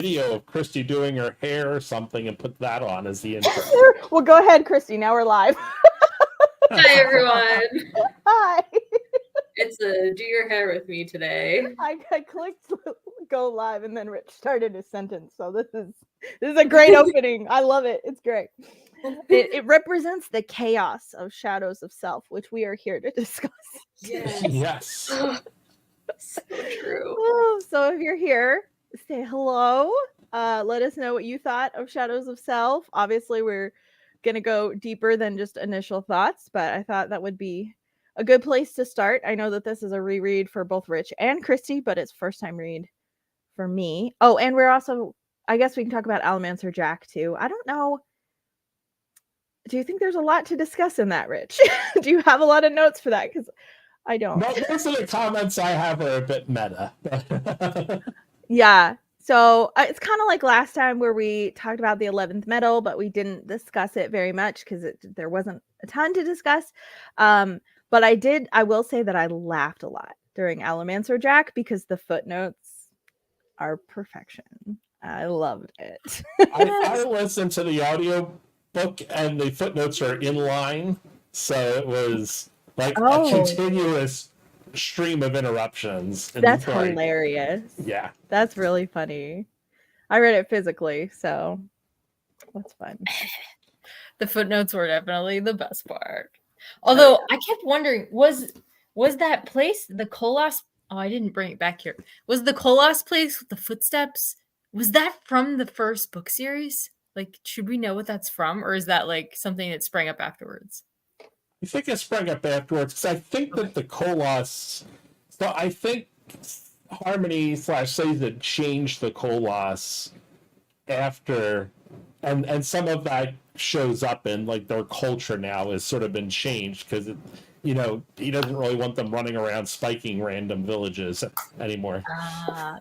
video of Christy doing her hair or something and put that on as the intro. Well, go ahead, Christy. Now we're live. Hi, everyone. Hi. It's a do your hair with me today. I clicked go live and then Rich started his sentence. So this is a great opening. I love it. It's great. It represents the chaos of Shadows of Self, which we are here to discuss. Yes. So true. Oh, so if you're here, say hello. Let us know what you thought of Shadows of Self. Obviously, we're gonna go deeper than just initial thoughts, but I thought that would be a good place to start. I know that this is a reread for both Rich and Christy, but it's first time read for me. Oh, and we're also, I guess we can talk about Allomancer Jack too. I don't know. Do you think there's a lot to discuss in that, Rich? Do you have a lot of notes for that? Because I don't. Most of the comments I have are a bit meta. Yeah. So it's kind of like last time where we talked about the 11th medal, but we didn't discuss it very much because there wasn't a ton to discuss. But I will say that I laughed a lot during Allomancer Jack because the footnotes are perfection. I loved it. I listened to the audio book and the footnotes are in line. So it was like a continuous stream of interruptions. That's hilarious. Yeah. That's really funny. I read it physically, so that's fun. The footnotes were definitely the best part. Although I kept wondering, was that place the Cohosts? Oh, I didn't bring it back here. Was the Cohosts place with the footsteps? Was that from the first book series? Like, should we know what that's from, or is that like something that sprang up afterwards? I think it sprang up afterwards because I think that the Cohosts. So I think Harmony / Seiza changed the Cohosts after, and some of that shows up in like their culture now has sort of been changed because he doesn't really want them running around spiking random villages anymore.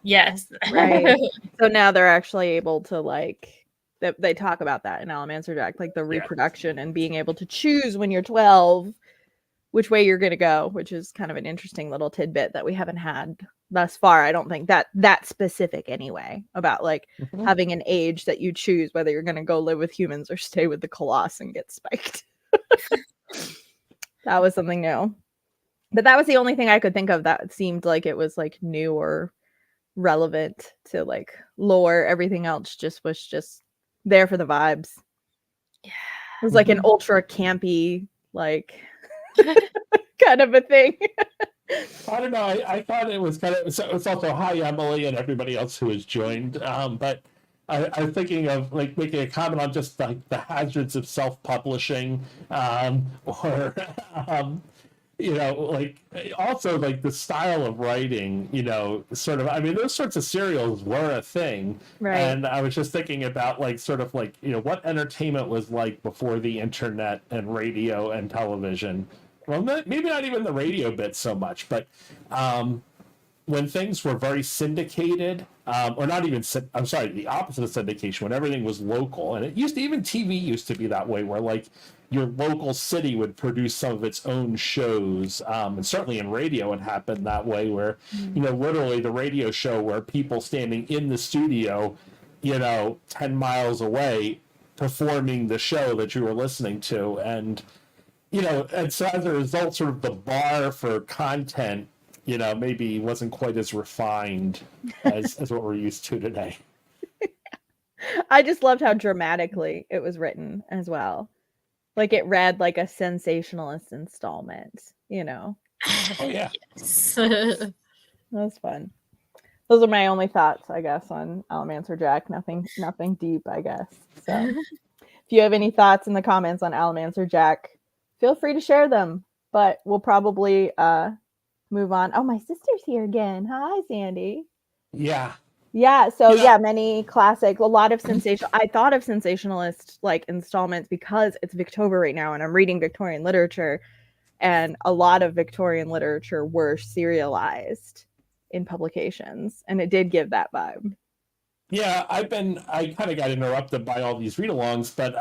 Yes, right. So now they're actually able to they talk about that in Allomancer Jack, like the reproduction and being able to choose when you're 12 which way you're going to go, which is kind of an interesting little tidbit that we haven't had thus far. I don't think that specific anyway, about having an age that you choose whether you're going to go live with humans or stay with the Colossus and get spiked. That was something new. But that was the only thing I could think of that seemed like it was new or relevant to lore. Everything else was just there for the vibes. Yeah. It was like an ultra campy kind of a thing. I don't know. I thought it was kind of. So it's also hi Emily and everybody else who has joined. But I'm thinking of making a comment on just the hazards of self-publishing, or also the style of writing. Sort of. I mean, those sorts of serials were a thing, right? And I was just thinking about what entertainment was like before the internet and radio and television. Well, maybe not even the radio bit so much, but when things were very syndicated, or not even, I'm sorry, the opposite of syndication, when everything was local. And even TV used to be that way, where your local city would produce some of its own shows. And certainly in radio it happened that way, where, literally the radio show where people standing in the studio, 10 miles away performing the show that you were listening to. And so as a result, sort of the bar for content, maybe wasn't quite as refined as what we're used to today. I just loved how dramatically it was written as well. It read like a sensationalist installment, Oh, yeah. Yes. That was fun. Those are my only thoughts, I guess, on Allomancer Jack. Nothing deep, I guess. So if you have any thoughts in the comments on Allomancer Jack, feel free to share them, but we'll probably move on. Oh, my sister's here again. Hi, Sandy. Yeah. Yeah. So many classic, a lot of sensational. I thought of sensationalist installments because it's Victober right now, and I'm reading Victorian literature, and a lot of Victorian literature were serialized in publications, and it did give that vibe. Yeah, I kind of got interrupted by all these read-alongs, but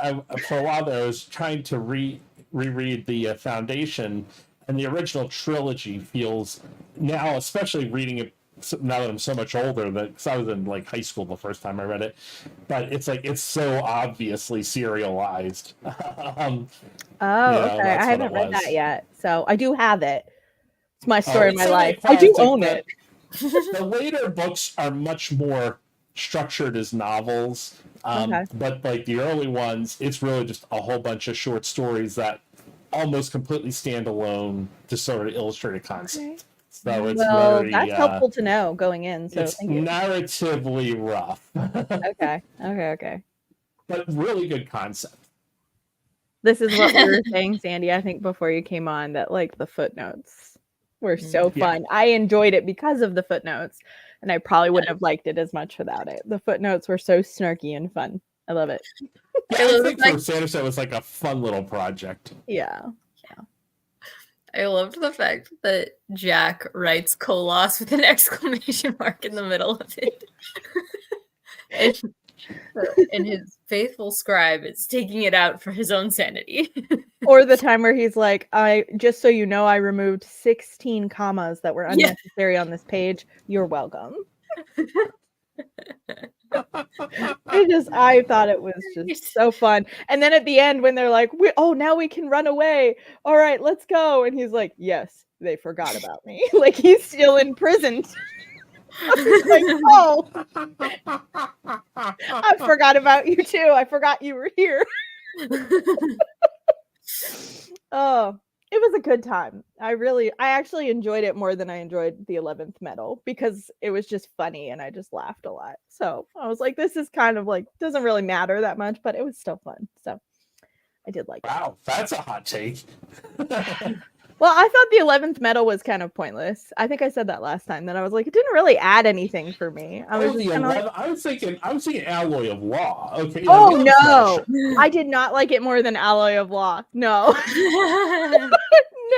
for a while there I was trying to reread the Foundation, and the original trilogy feels now, especially reading it now that I'm so much older, that because I was in like high school the first time I read it, but it's like it's so obviously serialized. Oh, You know, okay. I that's what haven't it read that was. yet, so I do have it. It's my Oh, story of it's my so life. I do eclectic own that it. the later books are much more structured as novels, Okay. but like the early ones, it's really just a whole bunch of short stories that almost completely stand alone to sort of illustrate a concept. Okay. So it's Well, very, that's helpful to know going in. So it's thank you. narratively rough, Okay. Okay. but really good concept. This is what we were saying, Sandy, I think before you came on, that like the footnotes were so Yeah. fun. I enjoyed it because of the footnotes, and I probably wouldn't have liked it as much without it. The footnotes were so snarky and fun. I love it. Yeah, I think for Sanderson it was like a fun little project. Yeah. I loved the fact that Jack writes Colos with an exclamation mark in the middle of it. and his faithful scribe is taking it out for his own sanity. Or the time where he's like, I just so you know, I removed 16 commas that were unnecessary on this page. You're welcome. I thought it was just so fun. And then at the end, when they're like, now we can run away. All right, let's go. And he's like, yes, they forgot about me. Like he's still in prison. Like, oh, I forgot about you too. I forgot you were here. Oh, it was a good time. I actually enjoyed it more than I enjoyed the 11th medal because it was just funny and I just laughed a lot. So I was like, this is kind of like, doesn't really matter that much, but it was still fun. So I did like it. Wow, that's a hot take. Well, I thought the 11th medal was kind of pointless. I think I said that last time. That I was like, it didn't really add anything for me. I was just kind of like, I was thinking Alloy of Law. Okay. Oh no, I did not like it more than Alloy of Law. No,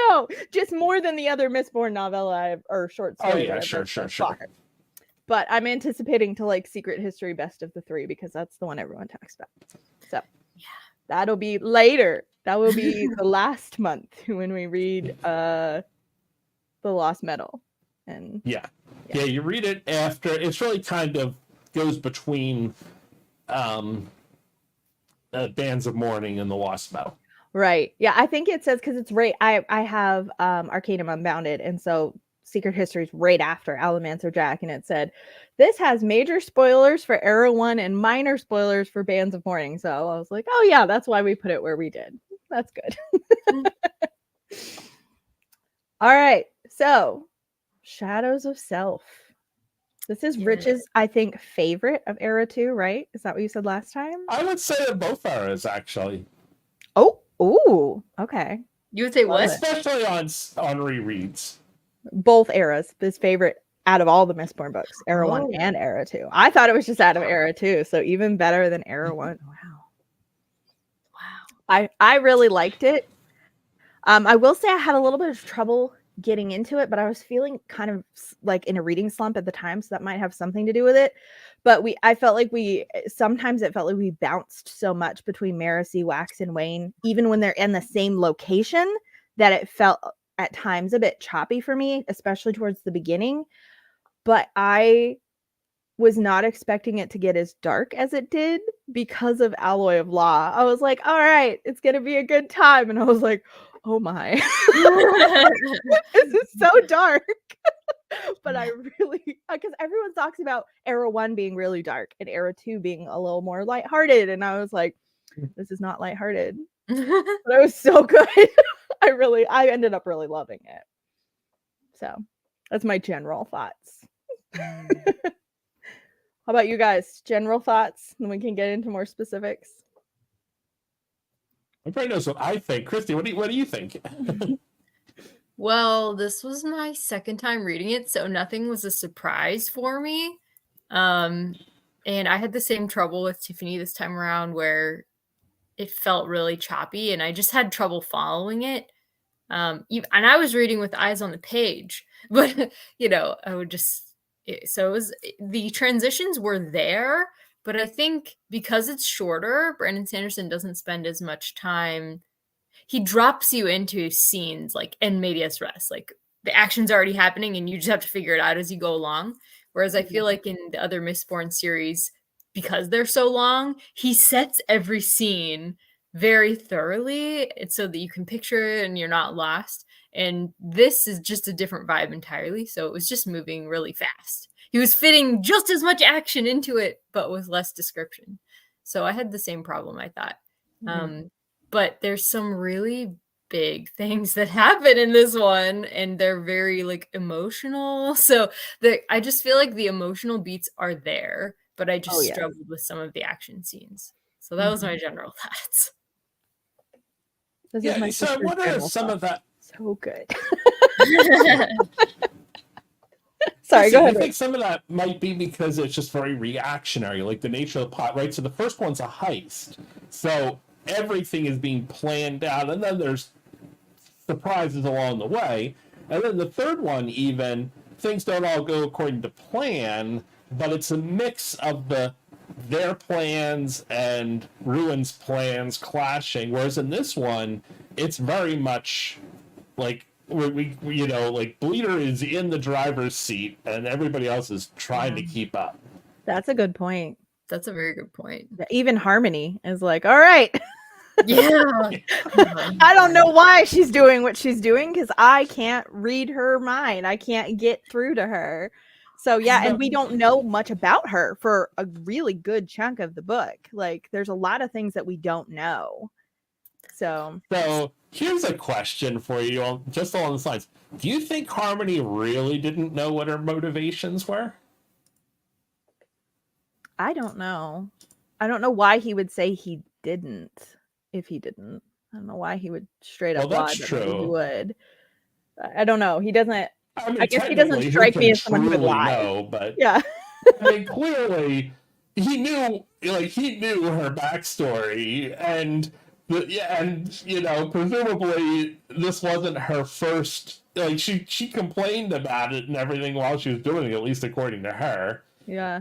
no, just more than the other Mistborn novella or short story. Oh yeah, sure. But I'm anticipating to like Secret History Best of the Three because that's the one everyone talks about. So yeah, that'll be later. That will be the last month when we read The Lost Medal. And yeah, you read it after. It's really kind of goes between Bands of Mourning and The Lost Medal. Right. Yeah, I think it says because it's right. I have Arcanum Unbounded, and so Secret History is right after Alamancer Jack, and it said this has major spoilers for Era 1 and minor spoilers for Bands of Mourning. So I was like, oh yeah, that's why we put it where we did. That's good. All right. So Shadows of Self. This is Rich's, I think, favorite of Era 2, right? Is that what you said last time? I would say that both eras, actually. Oh, okay. You would say what? Especially on rereads. Both eras. His favorite out of all the Mistborn books, Era 1 and Era 2. I thought it was just out of Era 2, so even better than Era 1. Wow. I really liked it. I will say I had a little bit of trouble getting into it, but I was feeling kind of like in a reading slump at the time, so that might have something to do with it. But it felt like we bounced so much between Marasi, Wax, and Wayne, even when they're in the same location, that it felt at times a bit choppy for me, especially towards the beginning. But I was not expecting it to get as dark as it did because of Alloy of Law. I was like, all right, it's gonna be a good time. And I was like, oh my, this is so dark. But I really, because everyone talks about Era 1 being really dark and Era 2 being a little more lighthearted. And I was like, this is not lighthearted. But it was so good. I ended up really loving it. So that's my general thoughts. How about you guys? General thoughts? Then we can get into more specifics. Everybody knows what I think. Christy, what do you think? Well, this was my second time reading it, so nothing was a surprise for me. And I had the same trouble with Tiffany this time around where it felt really choppy and I just had trouble following it. And I was reading with eyes on the page, but I would just, so it was, the transitions were there, but I think because it's shorter, Brandon Sanderson doesn't spend as much time. He drops you into scenes like in medias res, like the action's already happening and you just have to figure it out as you go along. Whereas I feel like in the other Mistborn series, because they're so long, he sets every scene very thoroughly so that you can picture it and you're not lost. And this is just a different vibe entirely. So it was just moving really fast. He was fitting just as much action into it, but with less description. So I had the same problem, I thought. But there's some really big things that happen in this one, and they're very like emotional. So I just feel like the emotional beats are there, but I just struggled with some of the action scenes. So that was my general thoughts. This is my so what are some of that? So good. Sorry, go ahead. I think some of that might be because it's just very reactionary, like the nature of the plot, right? So the first one's a heist. So everything is being planned out, and then there's surprises along the way. And then the third one, even, things don't all go according to plan, but it's a mix of their plans and Ruin's plans clashing. Whereas in this one, it's very much like we like Bleeder is in the driver's seat and everybody else is trying to keep up. That's a good point. That's a very good point. Even Harmony is like, all right. Yeah. I don't know why she's doing what she's doing because I can't read her mind. I can't get through to her. So yeah, and we don't know much about her for a really good chunk of the book. Like there's a lot of things that we don't know. So here's a question for you, just along the lines. Do you think Harmony really didn't know what her motivations were? I don't know. I don't know why he would say he didn't. If he didn't, I don't know why he would straight up lie. That's true. He would. I don't know. He doesn't. I guess he doesn't strike me as someone who would lie. Know, but yeah. I mean, clearly he knew her backstory, and presumably this wasn't her first. Like she complained about it and everything while she was doing it, at least according to her. Yeah.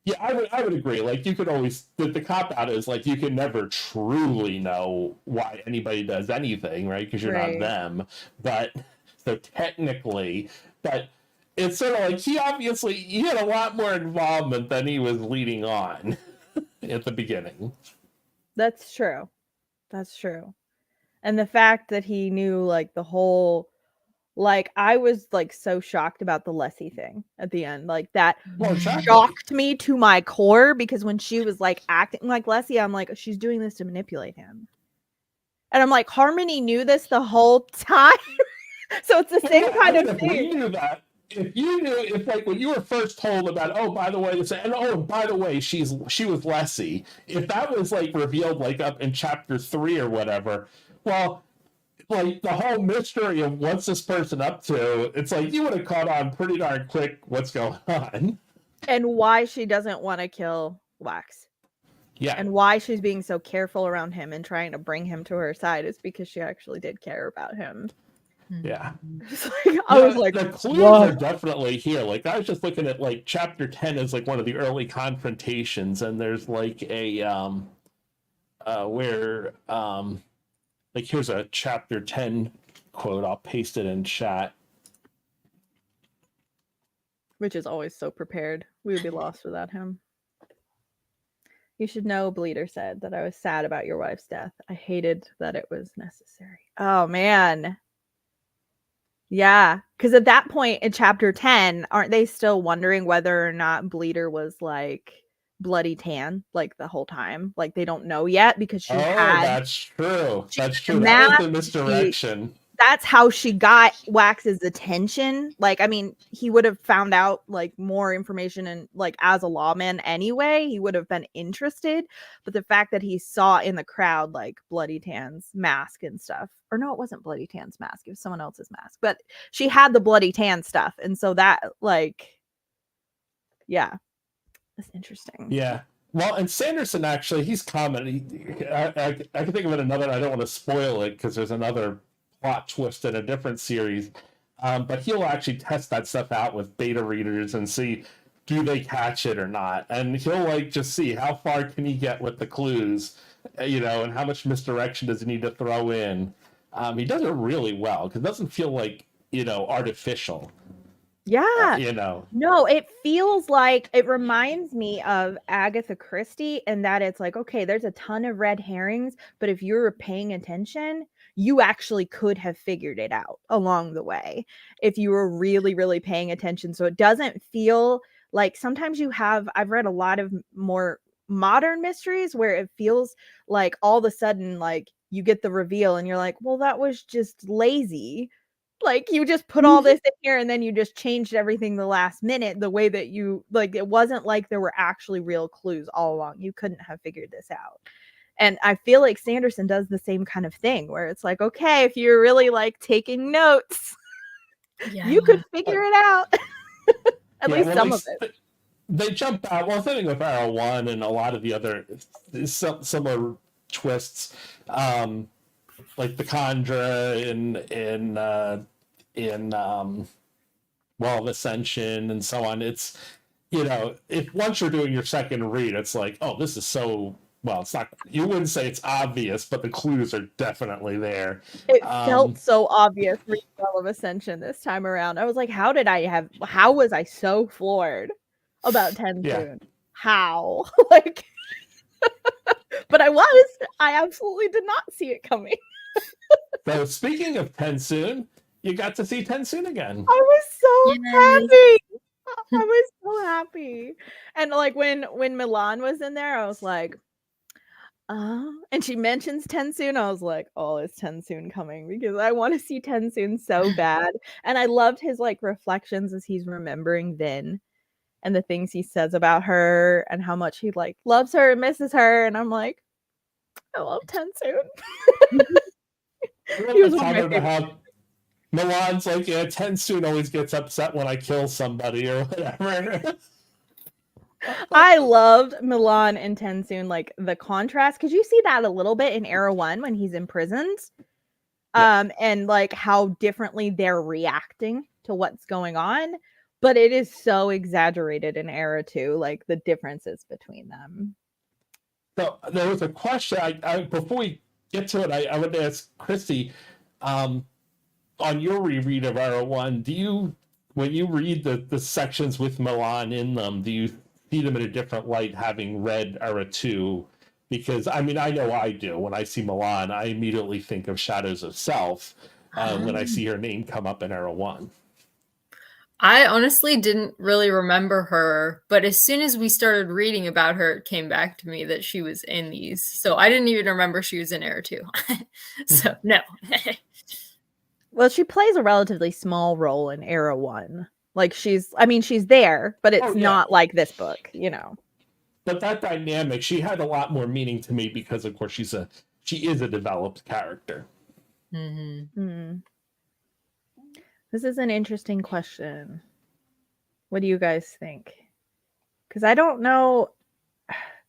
Yeah, I would agree. Like you could always the cop out is like you can never truly know why anybody does anything, right? Because you're not them. But so technically, but it's sort of like he had a lot more involvement than he was leading on at the beginning. That's true. That's true. And the fact that he knew like the whole, like I was like so shocked about the Lessie thing at the end. Like that shocked me to my core because when she was like acting like Lessie, I'm like, she's doing this to manipulate him. And I'm like, Harmony knew this the whole time. So it's the same kind of thing. We knew that. If like when you were first told about, by the way, she was Lessie. If that was like revealed like up in chapter 3 or whatever, well, like the whole mystery of what's this person up to, it's like you would have caught on pretty darn quick what's going on. And why she doesn't want to kill Wax. Yeah. And why she's being so careful around him and trying to bring him to her side is because she actually did care about him. Yeah. I was like, the clues are definitely here. Like I was just looking at like chapter 10 is like one of the early confrontations, and there's like a like here's a chapter 10 quote. I'll paste it in chat. Which is always so prepared. We would be lost without him. You should know, Bleeder said, that I was sad about your wife's death. I hated that it was necessary. Oh, man. Yeah, because at that point in chapter 10, aren't they still wondering whether or not Bleeder was like bloody tan like the whole time? Like they don't know yet because she had. That's true. That's true. That was the misdirection. That's how she got Wax's attention. Like, I mean, he would have found out like more information and like as a lawman anyway, he would have been interested. But the fact that he saw in the crowd like Bloody Tan's mask and stuff, or no, it wasn't Bloody Tan's mask, it was someone else's mask, but she had the Bloody Tan stuff. And so that like, yeah, that's interesting. Yeah. Well, and Sanderson actually, he's commented. I can think of it another. I don't want to spoil it because there's another plot twist in a different series, but he'll actually test that stuff out with beta readers and see do they catch it or not, and he'll like just see how far can he get with the clues, and how much misdirection does he need to throw in. He does it really well because it doesn't feel like artificial. Yeah. No, it feels like it reminds me of Agatha Christie and that it's like, okay, there's a ton of red herrings, but if you're paying attention, you actually could have figured it out along the way if you were really, really paying attention. So it doesn't feel like sometimes I've read a lot of more modern mysteries where it feels like all of a sudden, like you get the reveal and you're like, well, that was just lazy. Like, you just put all this in here and then you just changed everything the last minute the way that you like, it wasn't like there were actually real clues all along. You couldn't have figured this out. And I feel like Sanderson does the same kind of thing where it's like, okay, if you're really like taking notes, you could figure it out. At least some of it. They jump out. Well, the thing with Arrow 1 and a lot of the other similar twists, like the Chandra in Wall of Ascension and so on. It's, if once you're doing your second read, it's like, oh, this is so, well, it's not, you wouldn't say it's obvious, but the clues are definitely there. It felt so obvious reading Wall of Ascension this time around. I was like, how was I so floored about Tensoon? Yeah. How? Like, but I absolutely did not see it coming. So speaking of Tensoon, you got to see Tensoon again. I was so happy. I was so happy. And like when Milan was in there, I was like, and she mentions Tensoon. I was like, oh, is Tensoon coming? Because I want to see Tensoon so bad. And I loved his like reflections as he's remembering Vin and the things he says about her and how much he like loves her and misses her. And I'm like, I love Tensoon. He was one of my favorites. Milan's like, yeah, Tensoon always gets upset when I kill somebody or whatever. I loved Milan and Tensoon, like the contrast, because you see that a little bit in Era 1 when he's imprisoned. And like how differently they're reacting to what's going on. But it is so exaggerated in Era 2, like the differences between them. So there was a question, I before we get to it, I would ask Christy, on your reread of Era 1, when you read the sections with Milan in them, do you see them in a different light having read Era 2? Because, I mean, I know I do. When I see Milan, I immediately think of Shadows of Self when I see her name come up in Era 1. I honestly didn't really remember her, but as soon as we started reading about her, it came back to me that she was in these. So I didn't even remember she was in Era 2. So, no. Well, she plays a relatively small role in Era 1. Like, she's there, but it's not like this book, But that dynamic, she had a lot more meaning to me because, of course, she is a developed character. Mm-hmm. Mm. This is an interesting question. What do you guys think? Because I don't know.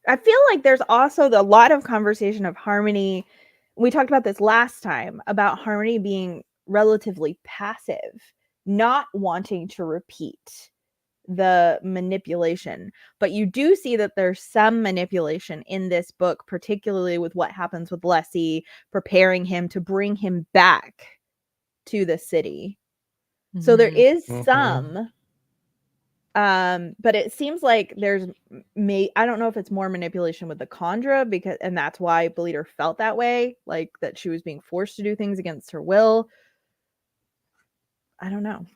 I feel like there's also a lot of conversation of Harmony. We talked about this last time about Harmony being relatively passive, not wanting to repeat the manipulation. But you do see that there's some manipulation in this book, particularly with what happens with Lessie, preparing him to bring him back to the city. So there is some, but it seems like there's I don't know if it's more manipulation with the Chandra and that's why Bleeder felt that way, like that she was being forced to do things against her will. I don't know.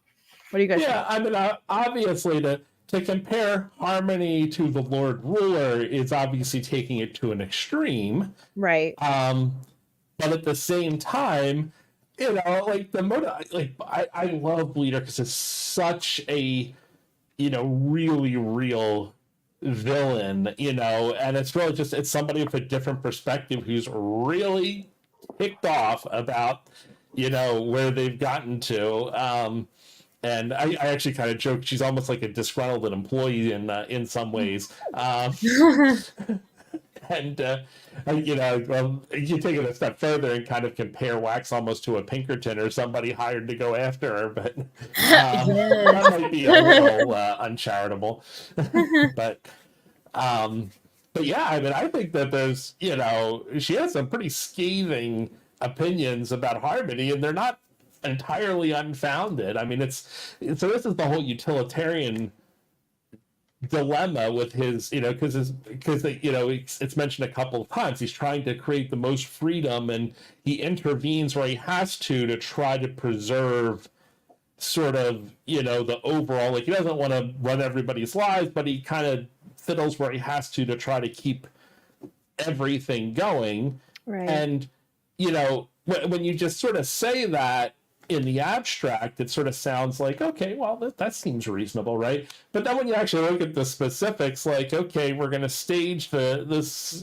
What do you guys think? I mean, obviously to compare Harmony to the Lord Ruler is obviously taking it to an extreme. Right. But at the same time, like I love Bleeder because it's such a, really real villain, and it's really just, it's somebody with a different perspective who's really ticked off about, where they've gotten to. And I actually kind of joke, she's almost like a disgruntled employee in some ways. And, you take it a step further and kind of compare Wax almost to a Pinkerton or somebody hired to go after her, but that might be a little uncharitable. But yeah, I mean, I think that there's, she has some pretty scathing opinions about Harmony, and they're not entirely unfounded. I mean, so this is the whole utilitarian dilemma with his, because it's mentioned a couple of times. He's trying to create the most freedom, and he intervenes where he has to try to preserve sort of, the overall, like, he doesn't want to run everybody's lives, but he kind of fiddles where he has to try to keep everything going. Right. And, when you just sort of say that in the abstract, it sort of sounds like, okay, well, that seems reasonable, right? But then when you actually look at the specifics, like, okay, we're going to stage this,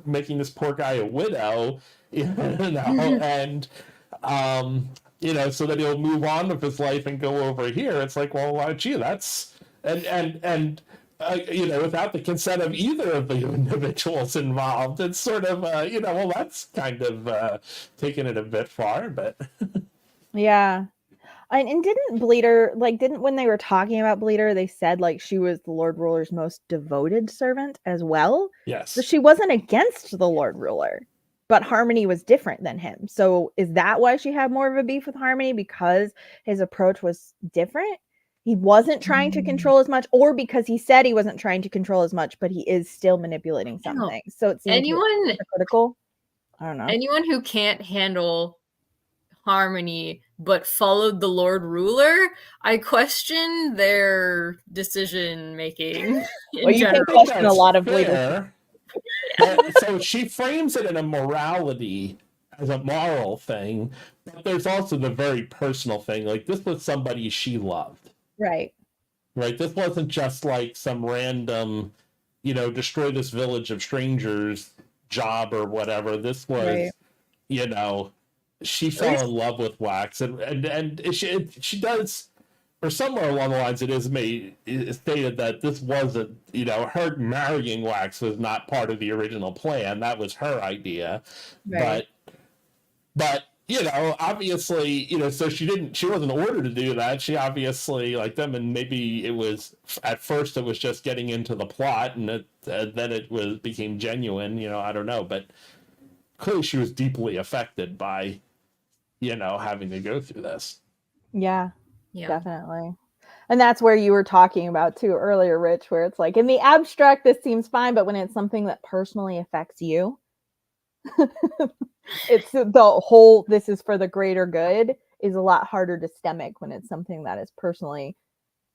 making this poor guy a widow, and, so that he'll move on with his life and go over here. It's like, well, gee, that's, and without the consent of either of the individuals involved, it's sort of, well, that's kind of taking it a bit far, but. Yeah. And didn't Bleeder, when they were talking about Bleeder, they said, like, she was the Lord Ruler's most devoted servant as well? Yes. So she wasn't against the Lord Ruler, but Harmony was different than him. So is that why she had more of a beef with Harmony? Because his approach was different? He wasn't trying to control as much, or because he said he wasn't trying to control as much, but he is still manipulating something. So it seems critical. I don't know. Anyone who can't handle Harmony but followed the Lord Ruler, I question their decision making. Well, you can question a lot of leaders. So she frames it in a morality, as a moral thing, but there's also the very personal thing. Like, this was somebody she loved. Right. This wasn't just like some random, destroy this village of strangers job or whatever. This was, she fell in love with Wax, and she does, or somewhere along the lines, it is stated that this wasn't, her marrying Wax was not part of the original plan. That was her idea, right. But obviously, so she wasn't ordered to do that. She obviously liked them, and maybe it was, at first it was just getting into the plot, and then it became genuine. I don't know, but clearly she was deeply affected by, having to go through this. Yeah, definitely. And that's where you were talking about too earlier, Rich, where it's like, in the abstract, this seems fine, but when it's something that personally affects you, it's the whole, this is for the greater good, is a lot harder to stomach when it's something that is personally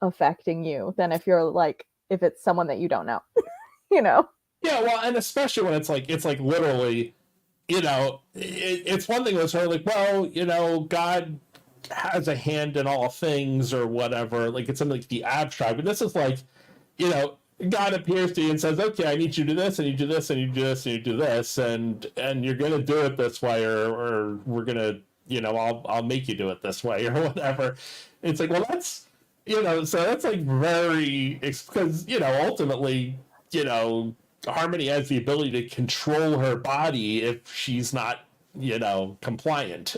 affecting you than if it's someone that you don't know, Yeah, well, and especially when it's like literally, it's one thing that's sort of like, well, God has a hand in all things or whatever. Like, it's something like the abstract, but this is like, God appears to you and says, okay, I need you to do this, and you do this, and you do this, and you do this, and you're going to do it this way, or we're going to, I'll make you do it this way, or whatever. It's like, well, that's, so that's like very, because, ultimately, Harmony has the ability to control her body if she's not, compliant.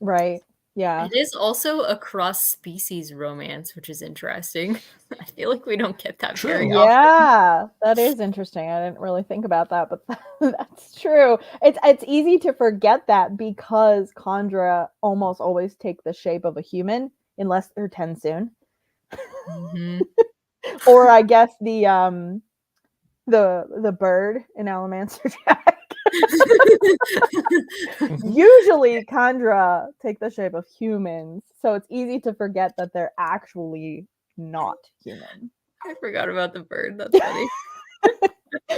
Right. Yeah. It is also a cross-species romance, which is interesting. I feel like we don't get that very often. Yeah, that is interesting. I didn't really think about that, but that's true. It's easy to forget that because Khandra almost always take the shape of a human unless they're Tensoon. Mm-hmm. Or I guess the bird in Allomancer Jack. Usually Khandra take the shape of humans, so it's easy to forget that they're actually not human. I forgot about the bird. That's funny.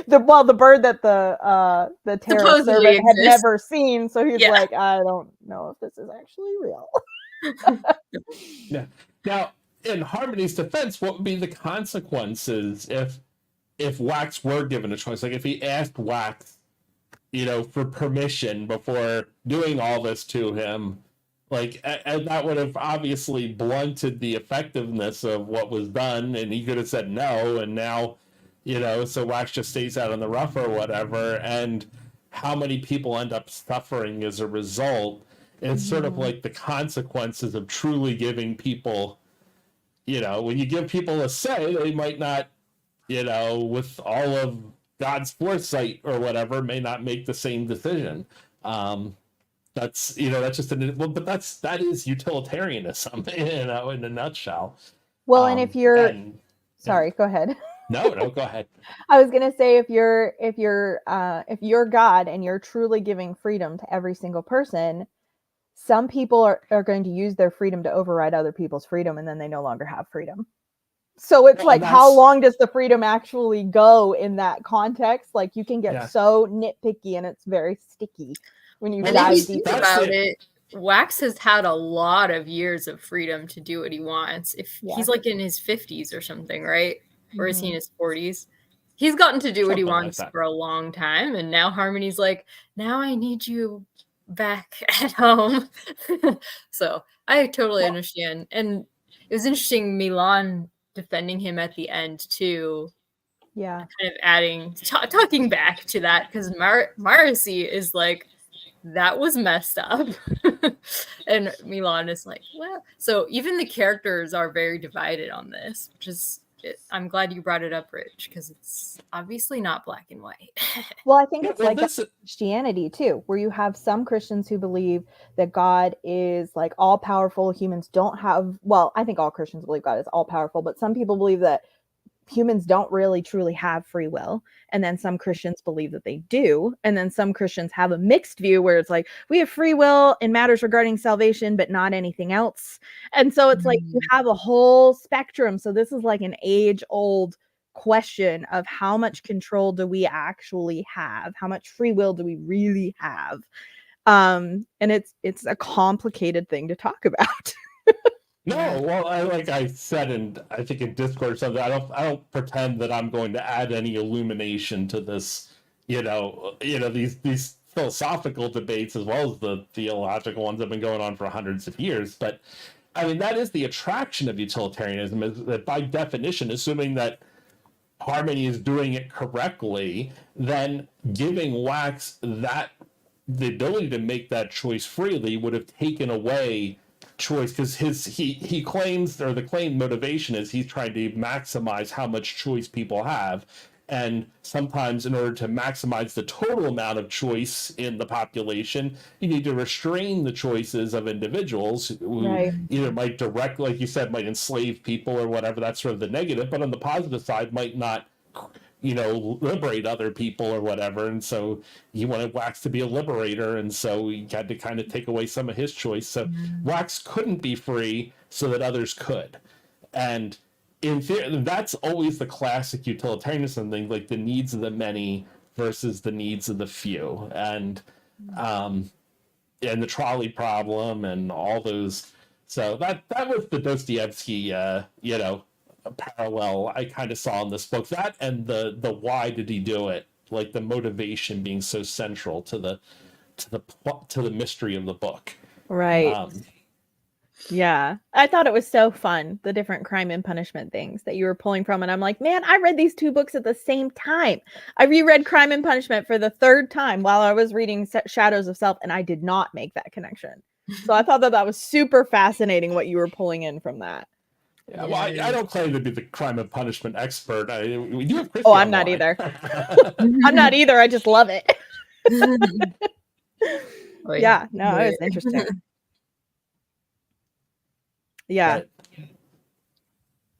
the bird that the terror servant had never seen, so he's like, I don't know if this is actually real. Yeah. Now, in Harmony's defense, what would be the consequences if Wax were given a choice? Like, if he asked Wax, for permission before doing all this to him, like, and that would have obviously blunted the effectiveness of what was done, and he could have said no, and now, so Wax just stays out in the rough or whatever, and how many people end up suffering as a result. It's sort of like the consequences of truly giving people, when you give people a say, they might not, with all of God's foresight or whatever, may not make the same decision. So that's that's just but that is utilitarianism in a nutshell. Well, and if you're And sorry, go ahead. no, go ahead. I was gonna say if you're God and you're truly giving freedom to every single person, some people are going to use their freedom to override other people's freedom, and then they no longer have freedom. So it's like, how long does the freedom actually go in that context? Like, you can get so nitpicky, and it's very sticky when you dive deep about it. Wax has had a lot of years of freedom to do what he wants. If he's like in his 50s or something, right? Or is he in his 40s? He's gotten to do what he wants for a long time, and now Harmony's like, now I need you back at home. So I totally understand. And it was interesting, Milan defending him at the end too. Yeah, kind of adding talking back to that, because Marcy is like, that was messed up. And Milan is like, well, so even the characters are very divided on this, which is I'm glad you brought it up, Rich, because it's obviously not black and white. Well, I think it's like Christianity too, where you have some Christians who believe that God is like all powerful. Humans don't have, well, I think all Christians believe God is all powerful, but some people believe that humans don't really truly have free will. And then some Christians believe that they do. And then some Christians have a mixed view where it's like, we have free will in matters regarding salvation, but not anything else. And so it's like, you have a whole spectrum. So this is like an age-old question of how much control do we actually have? How much free will do we really have? And it's a complicated thing to talk about. No, well, like I said, and I think in Discord or something, I don't pretend that I'm going to add any illumination to this, these philosophical debates as well as the theological ones that have been going on for hundreds of years. But I mean, that is the attraction of utilitarianism, is that by definition, assuming that Harmony is doing it correctly, then giving Wax the ability to make that choice freely would have taken away choice, because he claims, or the claimed motivation is he's trying to maximize how much choice people have, and sometimes in order to maximize the total amount of choice in the population, you need to restrain the choices of individuals who either might directly, like you said, might enslave people or whatever. That's sort of the negative, but on the positive side might not liberate other people or whatever. And so he wanted Wax to be a liberator, and so he had to kind of take away some of his choice. So Wax couldn't be free so that others could. And in theory, that's always the classic utilitarianism thing, like the needs of the many versus the needs of the few. And the trolley problem and all those. So that was the Dostoevsky parallel I kind of saw in this book. That and the why did he do it, like the motivation being so central to the mystery of the book. Right. Yeah, I thought it was so fun, the different crime and punishment things that you were pulling from, and I'm like, man, I read these two books at the same time. I reread Crime and Punishment for the third time while I was reading Shadows of Self, and I did not make that connection. So I thought that was super fascinating what you were pulling in from that. Yeah, well, I don't claim to be the crime and punishment expert. We do have Christy I'm not either. I'm not either. I just love it. Yeah, no, it was interesting. Yeah.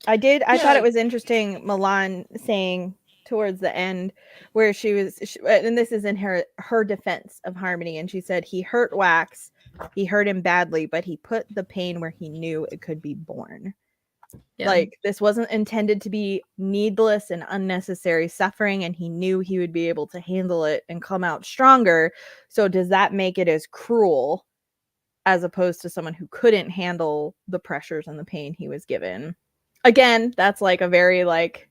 I thought it was interesting, Milan saying towards the end where she was, and this is in her defense of Harmony, and she said, he hurt Wax, he hurt him badly, but he put the pain where he knew it could be borne. Yeah. Like, this wasn't intended to be needless and unnecessary suffering, and he knew he would be able to handle it and come out stronger. So does that make it as cruel as opposed to someone who couldn't handle the pressures and the pain he was given? Again, that's like a very like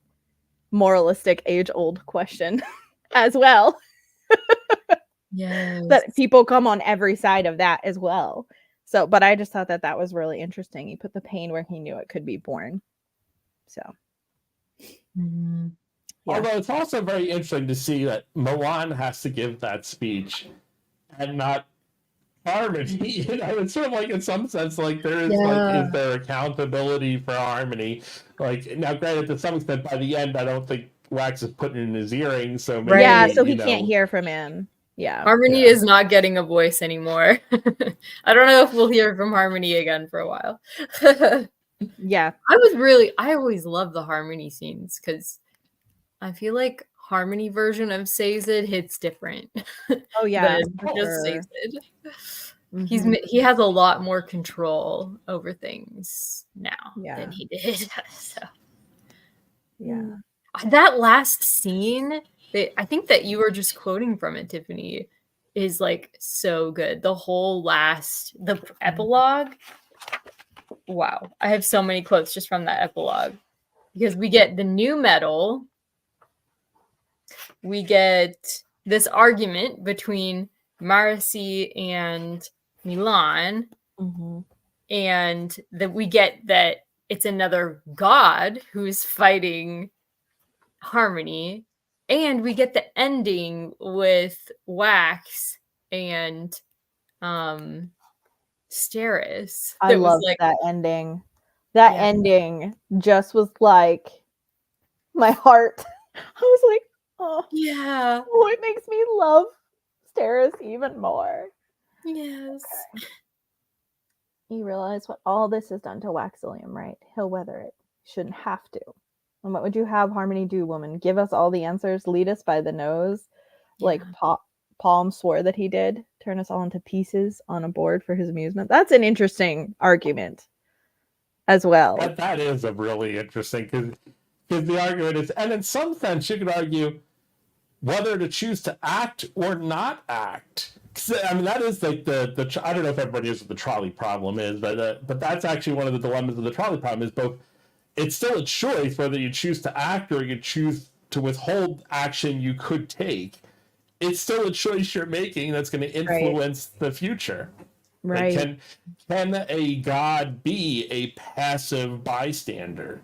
moralistic age-old question as well. Yes. That people come on every side of that as well. So, but I just thought that was really interesting. He put the pain where he knew it could be born. So, yeah. Although it's also very interesting to see that Milan has to give that speech and not Harmony. It's sort of like, in some sense, like there is is there accountability for Harmony? Like, now, granted, to some extent, by the end, I don't think Wax is putting in his earring, so maybe, so he can't hear from him. Yeah. Harmony Yeah. is not getting a voice anymore. I don't know if we'll hear from Harmony again for a while. Yeah. I always love the Harmony scenes because I feel like Harmony version of Says It hits different Oh yeah. than For just sure. Says It. Mhm. He has a lot more control over things now Yeah. than he did. So Yeah. that last scene that I think that you were just quoting from it, Tiffany, is like so good. The whole the epilogue. Wow. I have so many quotes just from that epilogue. Because we get the new metal, we get this argument between Marcy and Milan, Mhm. and that we get that it's another god who's fighting Harmony, and we get the ending with Wax and Steris. I That was loved like, that ending. That yeah. ending just was like my heart. I was like, oh, Yeah. it makes me love Steris even more. Yes. You realize what all this has done to Waxillium, right? He'll weather it. Shouldn't have to. And what would you have Harmony do, woman? Give us all the answers, lead us by the nose, like Palm swore that he did, turn us all into pieces on a board for his amusement. That's an interesting argument as well. That is a really interesting, because the argument is, and in some sense you could argue whether to choose to act or not act. I mean, that is like the I don't know if everybody knows what the trolley problem is, but that's actually one of the dilemmas of the trolley problem is both. It's still a choice whether you choose to act or you choose to withhold action you could take. It's still a choice you're making that's going to influence the future. Right. Like, can a god be a passive bystander?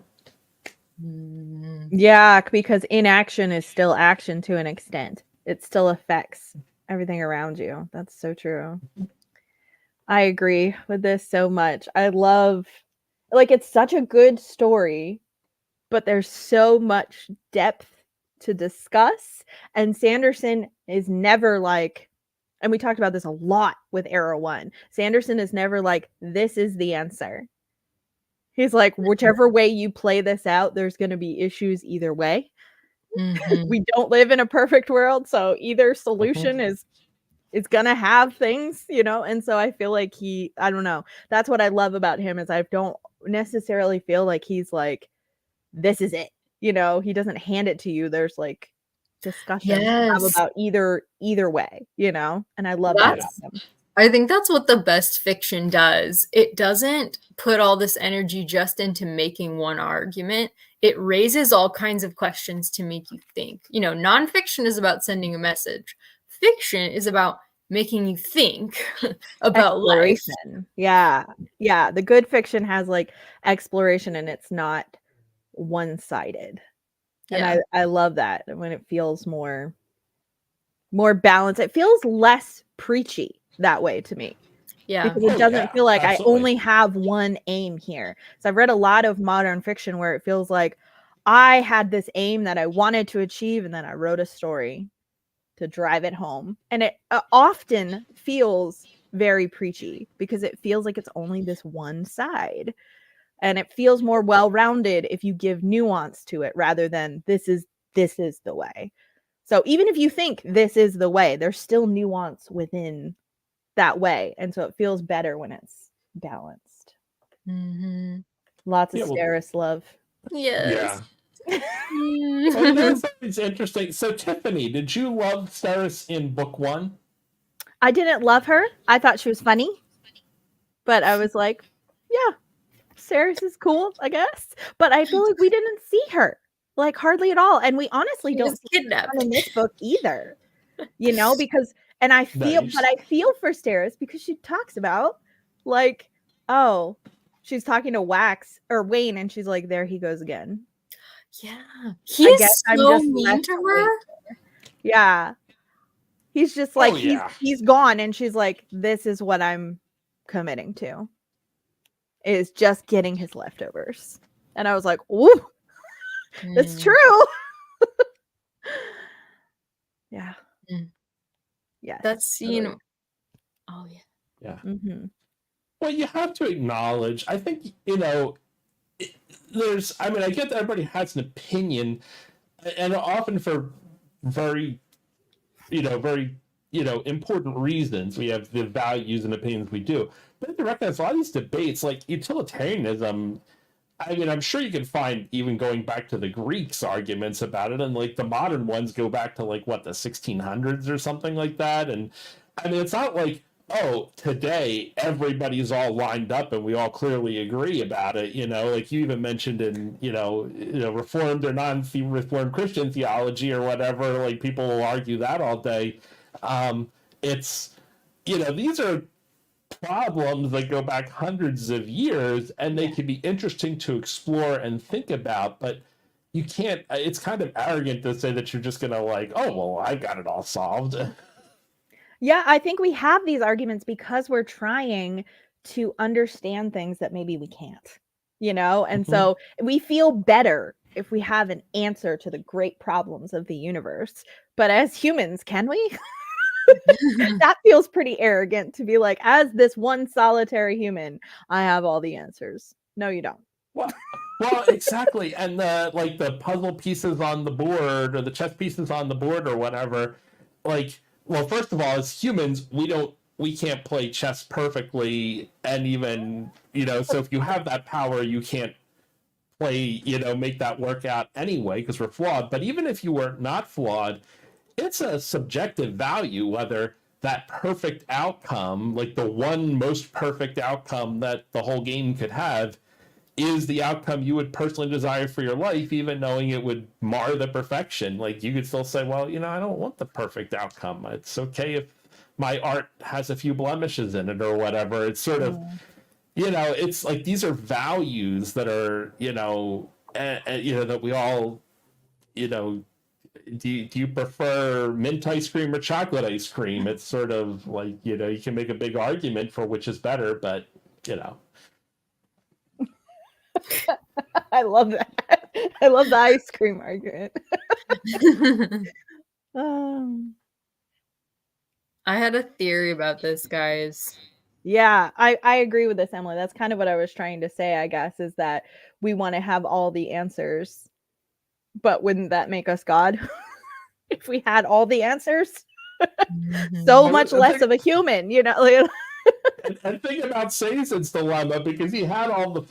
Yeah, because inaction is still action to an extent. It still affects everything around you. That's so true. I agree with this so much. I love, like, it's such a good story, but there's so much depth to discuss. And Sanderson is never like, and we talked about this a lot with Arrow 1. Sanderson is never like, this is the answer. He's like, whichever way you play this out, there's going to be issues either way. We don't live in a perfect world, so either solution is gonna have things, and so I feel like I don't know, that's what I love about him, is I don't necessarily feel like he's like, this is it, he doesn't hand it to you. There's like discussion to have Yes. about either way, and I love that about him. I think that's what the best fiction does. It doesn't put all this energy just into making one argument. It raises all kinds of questions to make you think. Nonfiction is about sending a message. Fiction is about making you think about life. Yeah. The good fiction has like exploration, and it's not one-sided. And I love that when it feels more balanced. It feels less preachy that way to me. Yeah. Because it doesn't feel like absolutely. I only have one aim here. So I've read a lot of modern fiction where it feels like I had this aim that I wanted to achieve, and then I wrote a story to drive it home. And it often feels very preachy because it feels like it's only this one side. And it feels more well-rounded if you give nuance to it rather than this is the way. So even if you think this is the way, there's still nuance within that way. And so it feels better when it's balanced. Lots of Steris love. Yes. Yeah. Well, that's always interesting. So, Tiffany, did you love Steris in book 1? I didn't love her. I thought she was funny. But I was like, yeah, Steris is cool, I guess. But I feel like we didn't see her, like, hardly at all. And we honestly don't see her in this book either. Because, and I feel, but I feel for Steris because she talks about, like, oh, she's talking to Wax or Wayne, and she's like, there he goes again. Yeah. He's so mean left to her. Yeah. He's just like, he's gone, and she's like, this is what I'm committing to, is just getting his leftovers. And I was like, ooh, it's true. Yeah. Yes. That scene. totally. Oh yeah. Yeah. Mm-hmm. Well, you have to acknowledge, I think, I mean, I get that everybody has an opinion, and often for very, very, important reasons. We have the values and opinions we do. But to recognize a lot of these debates, like utilitarianism, I mean, I'm sure you can find even going back to the Greeks arguments about it, and like the modern ones go back to like what, the 1600s or something like that. And I mean, it's not like, oh, today everybody's all lined up and we all clearly agree about it. Like you even mentioned in Reformed or non-Reformed Christian theology or whatever. Like people will argue that all day. It's these are problems that go back hundreds of years, and they can be interesting to explore and think about, but you can't, it's kind of arrogant to say that you're just gonna like, oh well, I got it all solved. Yeah, I think we have these arguments because we're trying to understand things that maybe we can't, and so we feel better if we have an answer to the great problems of the universe. But as humans, can we? That feels pretty arrogant to be like, as this one solitary human, I have all the answers. No, you don't. Well, exactly. And the puzzle pieces on the board, or the chess pieces on the board, or whatever, like, well, first of all, as humans, we can't play chess perfectly, and even so if you have that power, you can't play, make that work out anyway, because we're flawed. But even if you were not flawed, it's a subjective value whether that perfect outcome, like the one most perfect outcome that the whole game could have, is the outcome you would personally desire for your life, even knowing it would mar the perfection. Like you could still say, well, I don't want the perfect outcome. It's okay if my art has a few blemishes in it or whatever. It's sort of, it's like these are values that are, that we all, do you prefer mint ice cream or chocolate ice cream? It's sort of like, you can make a big argument for which is better, but I love that. I love the ice cream argument. I had a theory about this, guys. Yeah, I agree with this, Emily. That's kind of what I was trying to say, I guess, is that we want to have all the answers. But wouldn't that make us God? If we had all the answers? So much less of a human, And think about Satan's dilemma, because he had all the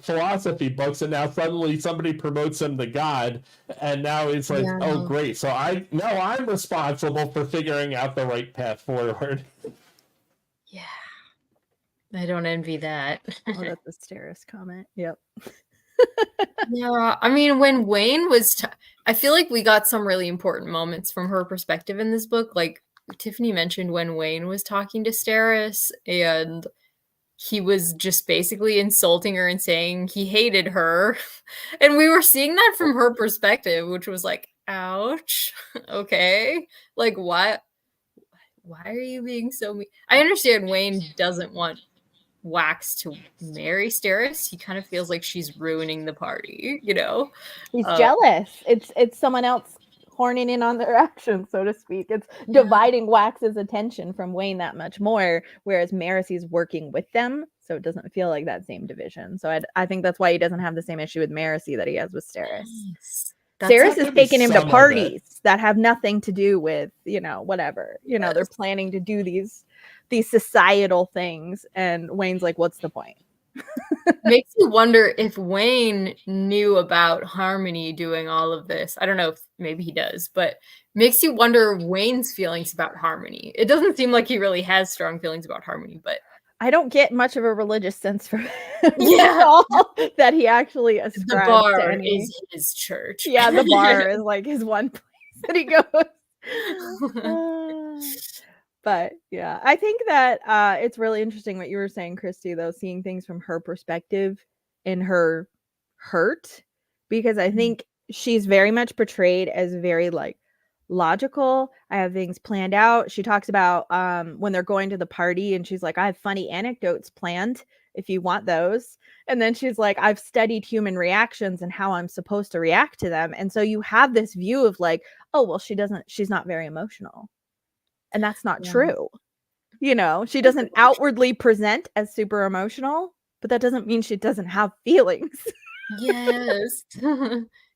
philosophy books, and now suddenly somebody promotes him to God, and now he's like, oh great, so I'm responsible for figuring out the right path forward. Yeah, I don't envy that. Oh, that's a Steris comment. Yep. Yeah, I mean, when Wayne was, I feel like we got some really important moments from her perspective in this book. Like Tiffany mentioned, when Wayne was talking to Steris, and he was just basically insulting her and saying he hated her. And we were seeing that from her perspective, which was like, ouch. Okay. Like, why are you being so mean? I understand Wayne doesn't want Wax to marry Steris. He kind of feels like she's ruining the party, He's jealous. It's someone else horning in on their actions, so to speak. It's dividing Wax's attention from Wayne that much more, whereas Marisy's working with them, so it doesn't feel like that same division. So I think that's why he doesn't have the same issue with Marysy that he has with Steris. Steris is taking him to parties that have nothing to do with, whatever. They're planning to do these societal things, and Wayne's like, what's the point? Makes you wonder if Wayne knew about Harmony doing all of this. I don't know if maybe he does, but makes you wonder Wayne's feelings about Harmony. It doesn't seem like he really has strong feelings about Harmony, but I don't get much of a religious sense from him. Yeah, that he actually ascribes the bar to any... is his church. Yeah, the bar is like his one place that he goes. But yeah, I think that it's really interesting what you were saying, Christy, though, seeing things from her perspective in her hurt, because I think she's very much portrayed as very like logical. I have things planned out. She talks about when they're going to the party, and she's like, I have funny anecdotes planned if you want those. And then she's like, I've studied human reactions and how I'm supposed to react to them. And so you have this view of like, oh, well, she's not very emotional. And that's not Yeah. true. You know, she doesn't outwardly present as super emotional, but that doesn't mean she doesn't have feelings. Yes.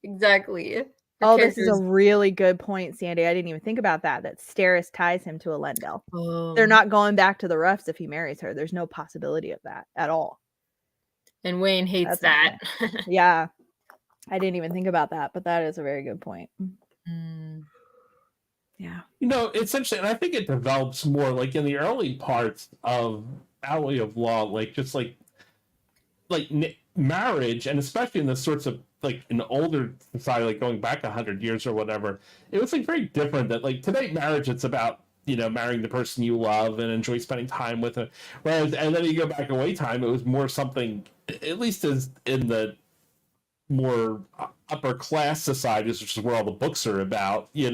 Exactly. Her Oh, this is a character's really good point, Sandy. I didn't even think about that. That Steris ties him to Elendil. They're oh, not going back to the roughs if he marries her. There's no possibility of that at all. and Wayne hates That's that. Yeah. I didn't even think about that, but that is a very good point. Mm. Yeah. You know, it's interesting, and I think it develops more like in the early parts of Alley of Law, like just like marriage, and especially in the sorts of like an older society, like going back 100 years or whatever, it was like very different. That like today, marriage, it's about marrying the person you love and enjoy spending time with it. Whereas, and then you go back away time, it was more something, at least as in the more upper class societies, which is where all the books are about, it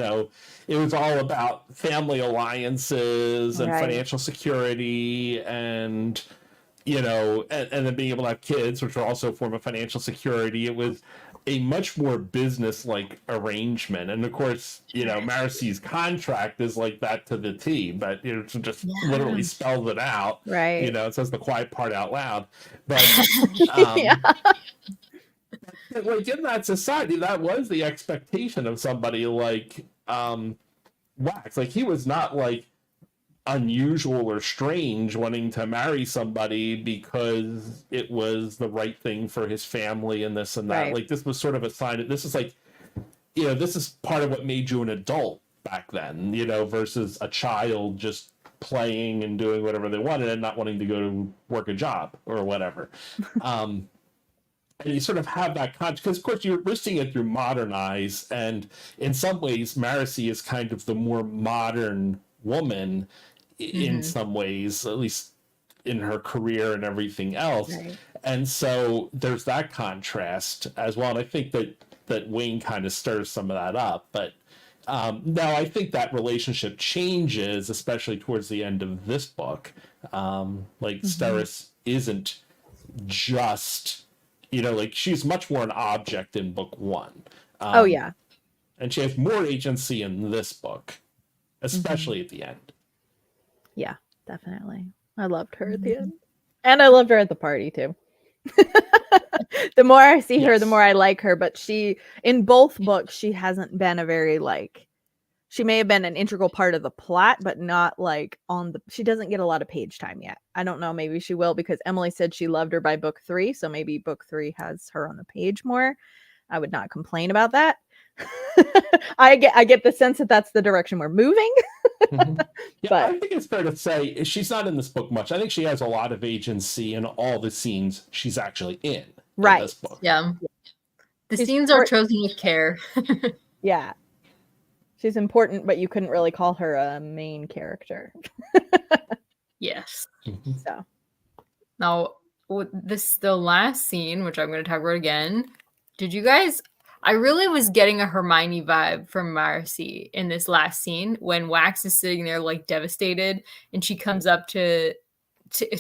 was all about family alliances and Right. financial security and and then being able to have kids, which are also a form of financial security. It was a much more business-like arrangement, and of course, Marcy's contract is like that to the T, but it just literally spells it out. Right. It says the quiet part out loud, but Yeah. like in that society, that was the expectation of somebody like Wax. Like he was not like unusual or strange wanting to marry somebody because it was the right thing for his family and this and that. Right. Like this was sort of a sign that this is like, this is part of what made you an adult back then, versus a child just playing and doing whatever they wanted and not wanting to go to work a job or whatever. And you sort of have that context, because of course we're seeing it through modern eyes, and in some ways Marcy is kind of the more modern woman in some ways, at least in her career and everything else. Right. And so there's that contrast as well. And I think that Wayne kind of stirs some of that up. But now I think that relationship changes, especially towards the end of this book. Steris isn't just, like she's much more an object in book one. Oh, yeah. And she has more agency in this book, especially at the end. Yeah, definitely. I loved her at the end. And I loved her at the party too. The more I see her, the more I like her. But in both books, she hasn't been a very she may have been an integral part of the plot, but not she doesn't get a lot of page time yet. I don't know. Maybe she will, because Emily said she loved her by book 3. So maybe book 3 has her on the page more. I would not complain about that. I get the sense that that's the direction we're moving. Yeah, but I think it's fair to say she's not in this book much. I think she has a lot of agency in all the scenes she's actually in this book. Yeah. The scenes are chosen with care. Yeah. She's important, but you couldn't really call her a main character. Yes. So now, the last scene, which I'm going to talk about again. Did you guys? I really was getting a Hermione vibe from Marcy in this last scene when Wax is sitting there like devastated, and she comes up to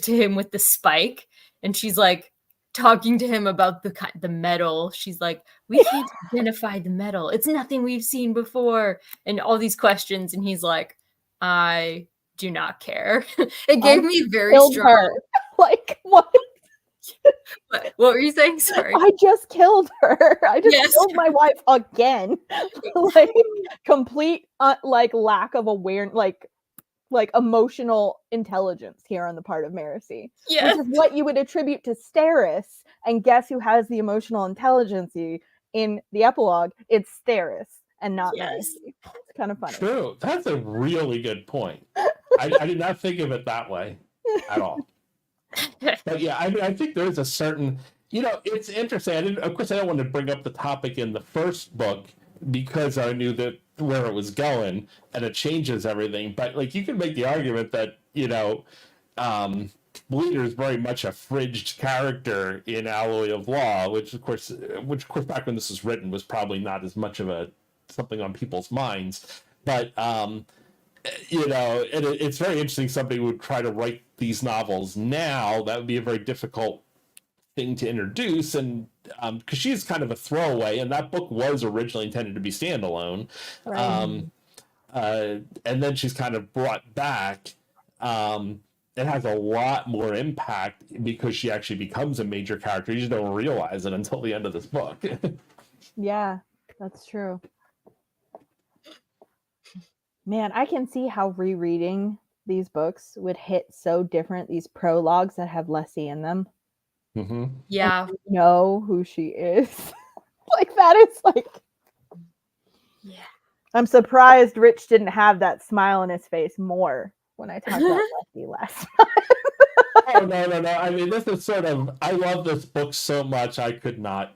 him with the spike, and she's like talking to him about the metal. She's like, "We can't identify the metal. It's nothing we've seen before," and all these questions, and he's like, "I do not care." It gave me very strong. Her. Like what? What were you saying? Sorry. I just killed her. I just killed my wife again. Like complete lack of awareness, like emotional intelligence here on the part of Marcy. Yes. Which is what you would attribute to Steris. And guess who has the emotional intelligence in the epilogue? It's Steris and not Marcy. It's kind of funny. True. That's a really good point. I did not think of it that way at all. But yeah, I think there is a certain, it's interesting. Of course, I don't want to bring up the topic in the first book because I knew that where it was going and it changes everything. But you can make the argument that, Bleeder is very much a fridged character in Alloy of Law, which of course back when this was written was probably not as much of something on people's minds. But it's very interesting. Somebody would try to write these novels now. That would be a very difficult thing to introduce, and because she's kind of a throwaway, and that book was originally intended to be standalone. Right. and then she's kind of brought back. It has a lot more impact because she actually becomes a major character. You just don't realize it until the end of this book. Yeah, that's true. Man, I can see how rereading these books would hit so different, these prologues that have Leslie in them. Mm-hmm. Yeah. And you know who she is. Like, that is like... Yeah. I'm surprised Rich didn't have that smile on his face more when I talked about Leslie last time. Oh, no. I mean, this is sort of, I love this book so much, I could not,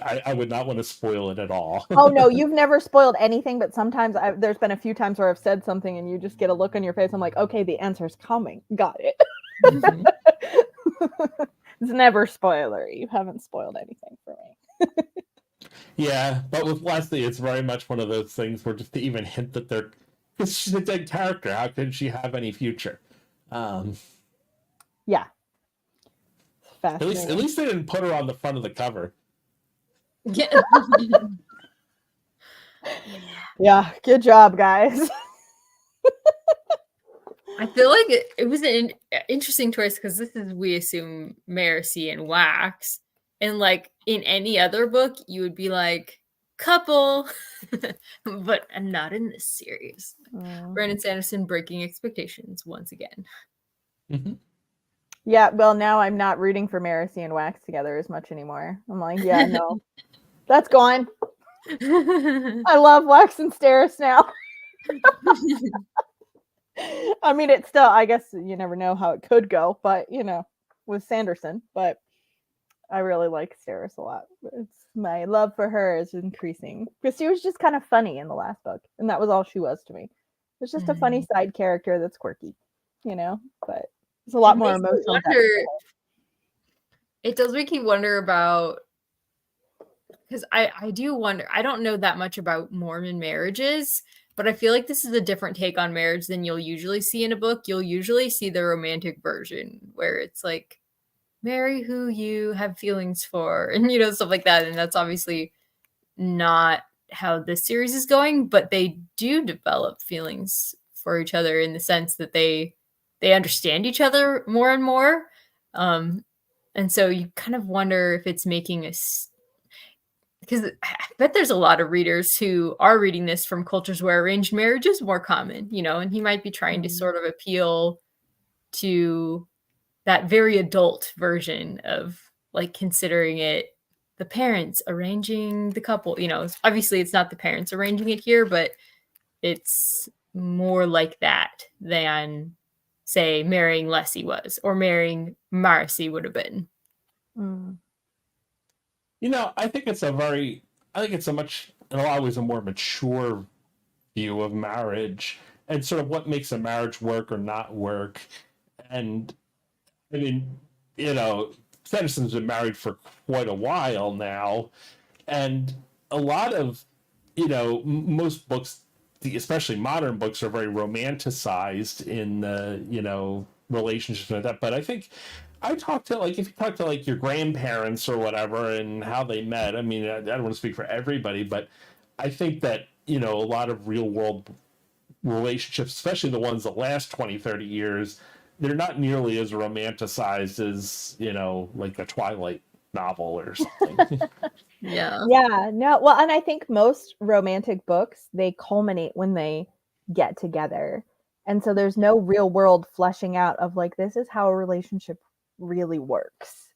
I would not want to spoil it at all. Oh, no, you've never spoiled anything, but sometimes there's been a few times where I've said something and you just get a look on your face. I'm like, okay, the answer's coming. Got it. Mhm. It's never spoilery. You haven't spoiled anything for me. Yeah, but with Leslie, it's very much one of those things where just to even hint that they're, because she's a dead character, how could she have any future? Yeah. At Fascinating. least they didn't put her on the front of the cover. Yeah. Yeah, good job, guys. I feel like it was an interesting choice because this is, we assume, Marcy and Wax. And like in any other book, you would be like, couple. But not in this series. Brandon Sanderson breaking expectations once again. Mm-hmm. Yeah, well, now I'm not rooting for Marcy and Wax together as much anymore. I'm like, yeah, no. That's gone. I love Wax and Steris now. I mean, it's still, I guess you never know how it could go, but you know, with Sanderson, but I really like Steris a lot. It's my love for her is increasing because she was just kind of funny in the last book, and that was all she was to me. It's just a funny side character that's quirky, you know, but it's a lot more emotional. It does make you wonder about, because I do wonder, I don't know that much about Mormon marriages, but I feel like this is a different take on marriage than you'll usually see in a book. You'll usually see the romantic version where it's like, marry who you have feelings for, and you know, stuff like that. And that's obviously not how this series is going, but they do develop feelings for each other in the sense that they understand each other more and more. And so you kind of wonder if it's making us, because I bet there's a lot of readers who are reading this from cultures where arranged marriage is more common, you know, and he might be trying to sort of appeal to that very adult version of like considering it the parents arranging the couple. You know, obviously it's not the parents arranging it here, but it's more like that than, say, marrying Leslie was, or marrying Marcy would have been. You know, I think it's a much, in a lot of ways, a more mature view of marriage and sort of what makes a marriage work or not work. And I mean, you know, Sanderson's been married for quite a while now, and a lot of, you know, most books, especially modern books, are very romanticized in the, you know, relationships like that. But I think I talked to, like, if you talk to like your grandparents or whatever and how they met, I mean, I don't want to speak for everybody, but I think that, you know, a lot of real world relationships, especially the ones that last 20, 30 years, they're not nearly as romanticized as, you know, like a Twilight novel or something. Yeah. Yeah, no, well, and I think most romantic books, they culminate when they get together. And so there's no real world fleshing out of like, this is how a relationship really works,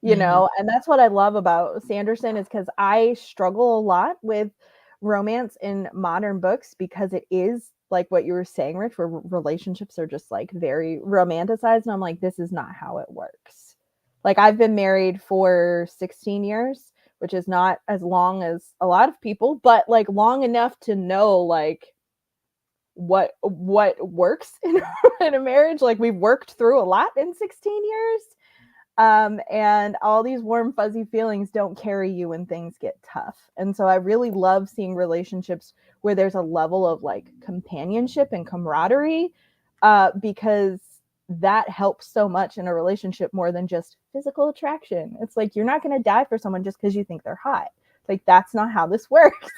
you know? And that's what I love about Sanderson, is because I struggle a lot with romance in modern books because it is like what you were saying, Rich, where relationships are just like very romanticized. And I'm like, this is not how it works. Like, I've been married for 16 years, which is not as long as a lot of people, but like long enough to know like what works in a marriage. Like, we've worked through a lot in 16 years. And all these warm, fuzzy feelings don't carry you when things get tough. And so I really love seeing relationships where there's a level of like companionship and camaraderie, because that helps so much in a relationship more than just physical attraction. It's like, you're not going to die for someone just because you think they're hot. Like, that's not how this works.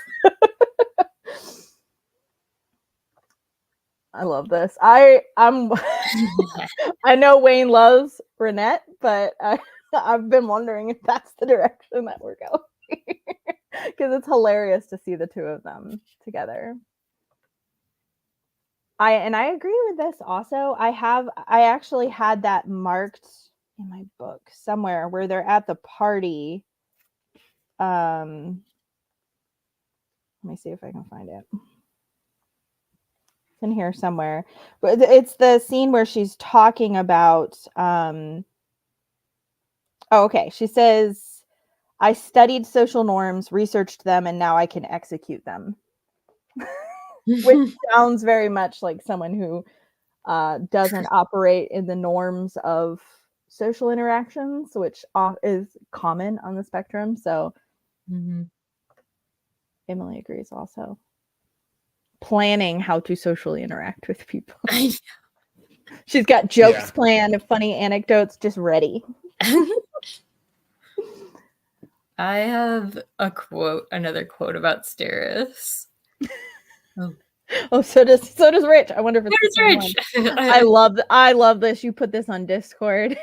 I love this. I'm I know Wayne loves Renette, but I've been wondering if that's the direction that we're going because it's hilarious to see the two of them together. I agree with this also. I actually had that marked in my book somewhere where they're at the party. Let me see if I can find it. It's in here somewhere. But it's the scene where she's talking about okay. She says, I studied social norms, researched them, and now I can execute them. Which sounds very much like someone who doesn't operate in the norms of social interactions, which is common on the spectrum. So Emily agrees also. Planning how to socially interact with people. She's got jokes planned, funny anecdotes just ready. I have another quote about Steris. Oh, so does Rich. I wonder if it's Rich. I love this. You put this on Discord.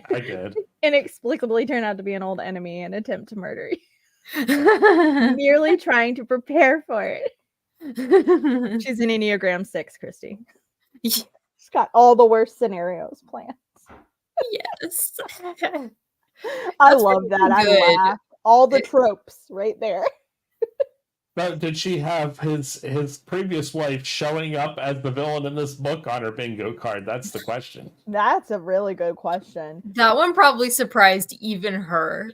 I did. Inexplicably turn out to be an old enemy and attempt to murder you. Merely trying to prepare for it. She's an Enneagram 6, Christy. She's got all the worst scenarios planned. Yes. I love that. I laugh. All the tropes right there. But did she have his previous wife showing up as the villain in this book on her bingo card? That's the question. That's a really good question. That one probably surprised even her.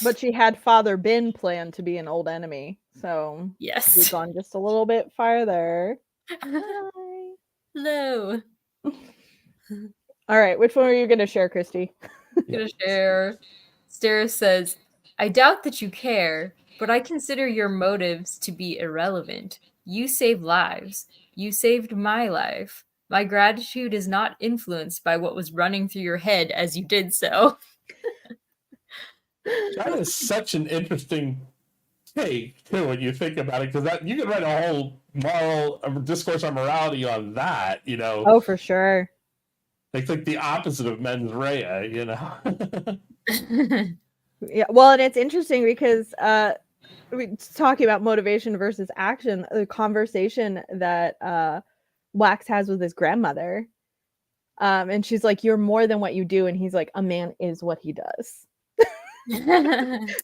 But she had Father Ben planned to be an old enemy. So yes, we've gone just a little bit farther. Hi. Hello. All right, which one are you going to share, Christy? I'm going to share. Steris says, I doubt that you care, but I consider your motives to be irrelevant. You save lives. You saved my life. My gratitude is not influenced by what was running through your head as you did so. That is such an interesting take, too, when you think about it, because that you could write a whole moral discourse on morality on that, you know. Oh, for sure. It's like the opposite of mens rea, you know. Yeah, well, and it's interesting because talking about motivation versus action, the conversation that Wax has with his grandmother, and she's like, "You're more than what you do," and he's like, "A man is what he does."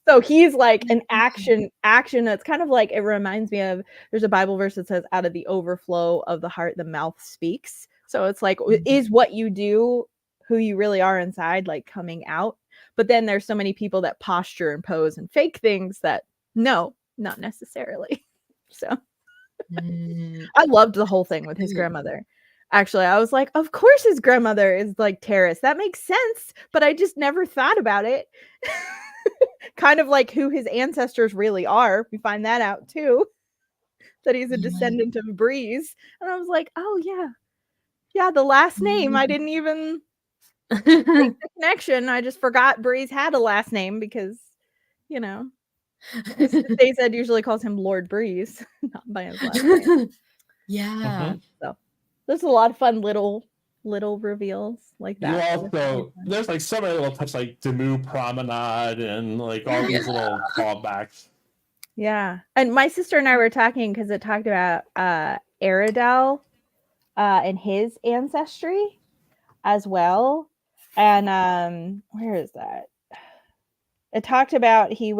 So he's like an action that's kind of like, it reminds me of, there's a Bible verse that says, out of the overflow of the heart the mouth speaks. So it's like, is what you do who you really are inside, like coming out? But then there's so many people that posture and pose and fake things that no, not necessarily. So I loved the whole thing with his grandmother. Actually, I was like, of course his grandmother is like Terrace. That makes sense, but I just never thought about it. Kind of like who his ancestors really are. We find that out too. That he's a descendant of Breeze. And I was like, oh yeah. Yeah, the last name. I didn't even make the connection. I just forgot Breeze had a last name because, you know, Dazed usually calls him Lord Breeze, not by his last name. Yeah. So there's a lot of fun little reveals like that. You also, there's like so many little touches, like Demu Promenade and like all these little callbacks. Yeah. And my sister and I were talking because it talked about Aradel and his ancestry as well. And where is that? It talked about he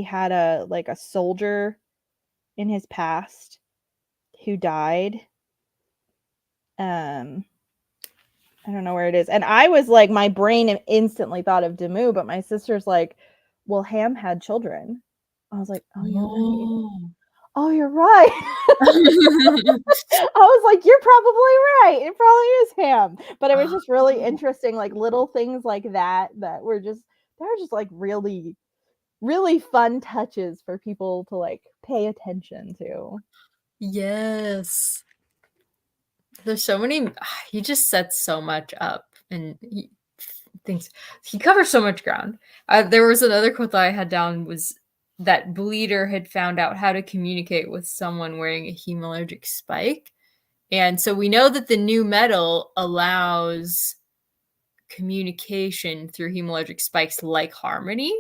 had a soldier in his past who died. I don't know where it is. And I was like, my brain instantly thought of Demu, but my sister's like, well, Ham had children. I was like, oh, you're right. Oh, you're right. I was like, you're probably right. It probably is Ham. But it was just really interesting, like little things like that were just, they're just like really, really fun touches for people to like pay attention to. Yes. There's so many, he just sets so much up and he covers so much ground. There was another quote that I had down was, that Bleeder had found out how to communicate with someone wearing a hemalurgic spike. And so we know that the new metal allows communication through hemalurgic spikes like Harmony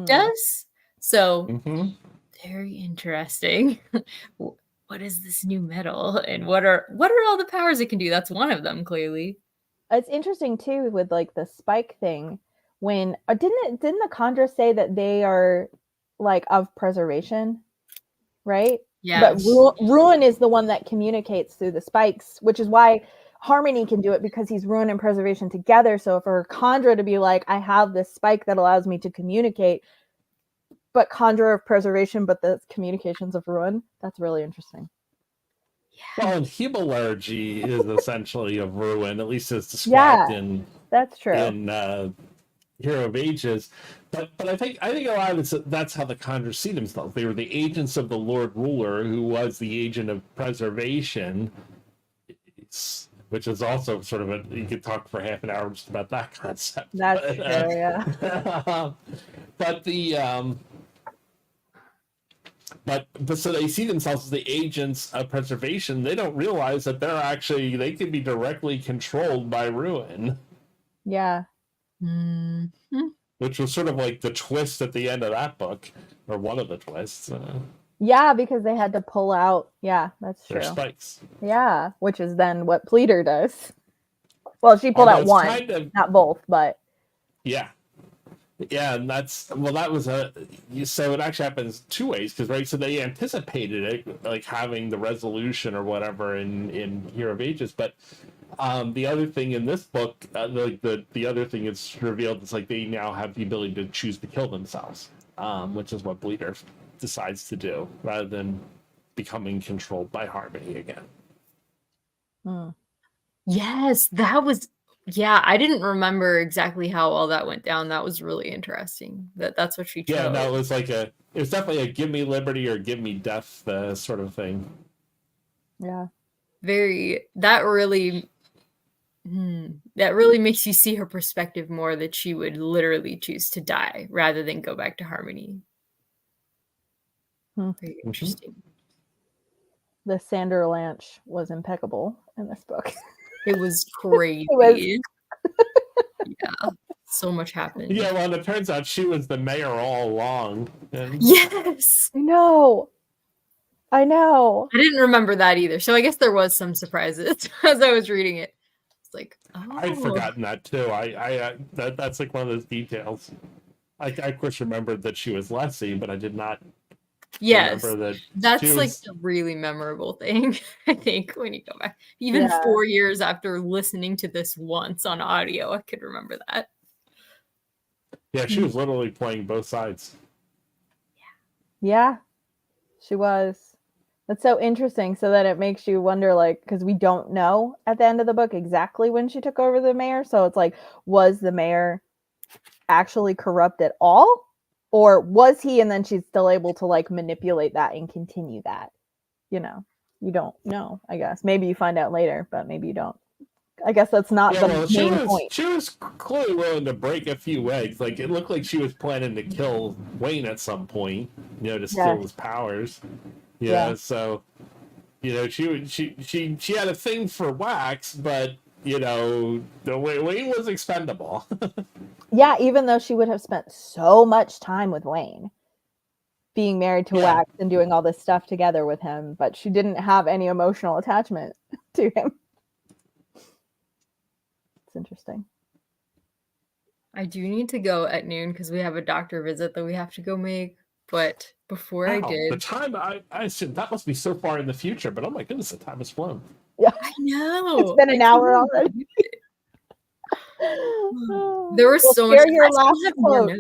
does. So Mhm. very interesting. What is this new metal, and what are all the powers it can do? That's one of them, clearly. It's interesting too with like the spike thing. When didn't the Condra say that they are like of preservation, right? But Yes. Ruin is the one that communicates through the spikes, which is why Harmony can do it, because he's Ruin and preservation together. So for Condra to be like, I have this spike that allows me to communicate, but Condra of preservation, but the communications of Ruin, that's really interesting. Well, and hemalurgy is essentially a ruin, at least as described in that's true. in Hero of Ages. But I think a lot of it's that's how the Condors see themselves. They were the agents of the Lord Ruler, who was the agent of preservation. Which is also sort of you could talk for half an hour just about that concept. That's true, yeah. But so they see themselves as the agents of preservation. They don't realize that they can be directly controlled by Ruin. Yeah. Mm-hmm. Which was sort of like the twist at the end of that book, or one of the twists. Yeah, because they had to pull out. Yeah, that's true. Their spikes. Yeah, which is then what Pleader does. Well, she pulled out one, not both, but yeah. Yeah, and that was so it actually happens two ways, because right, so they anticipated it, like having the resolution or whatever in Hero of Ages, but the other thing in this book, the other thing it's revealed is like they now have the ability to choose to kill themselves, which is what Bleeder decides to do, rather than becoming controlled by Harmony again. Yes, that was. Yeah, I didn't remember exactly how all that went down. That was really interesting. That's what she chose. Yeah, no, it was definitely a give me liberty or give me death sort of thing. Yeah. That really makes you see her perspective more, that she would literally choose to die rather than go back to Harmony. Very interesting. The Sander Lanch was impeccable in this book. It was crazy. It was... Yeah, so much happened. Yeah, well, and it turns out she was the mayor all along. Yes! I know. I didn't remember that either. So I guess there was some surprises as I was reading it. It's like, oh. I'd forgotten that too. That's like one of those details. I of course remembered that she was Leslie, but I did not remember that. That's like a really memorable thing, I think, when you go back. Even 4 years after listening to this once on audio, I could remember that. Yeah, she was literally playing both sides. Yeah, she was. That's so interesting, so that it makes you wonder, like, because we don't know at the end of the book exactly when she took over the mayor. So it's like, was the mayor actually corrupt at all? Or was he, and then she's still able to like manipulate that and continue that? You know, you don't know, I guess. Maybe you find out later, but maybe you don't. I guess that's not the main point. She was clearly willing to break a few eggs. Like, it looked like she was planning to kill Wayne at some point, to steal his powers. Yeah, so, she had a thing for wax, but, Wayne was expendable. Yeah, even though she would have spent so much time with Wayne, being married to Wax and doing all this stuff together with him, but she didn't have any emotional attachment to him. It's interesting. I do need to go at noon because we have a doctor visit that we have to go make. But before I did, the time I assumed that must be so far in the future, but oh my goodness, the time has flown. Yeah, I know. It's been an hour already. There was so much. Your last quote,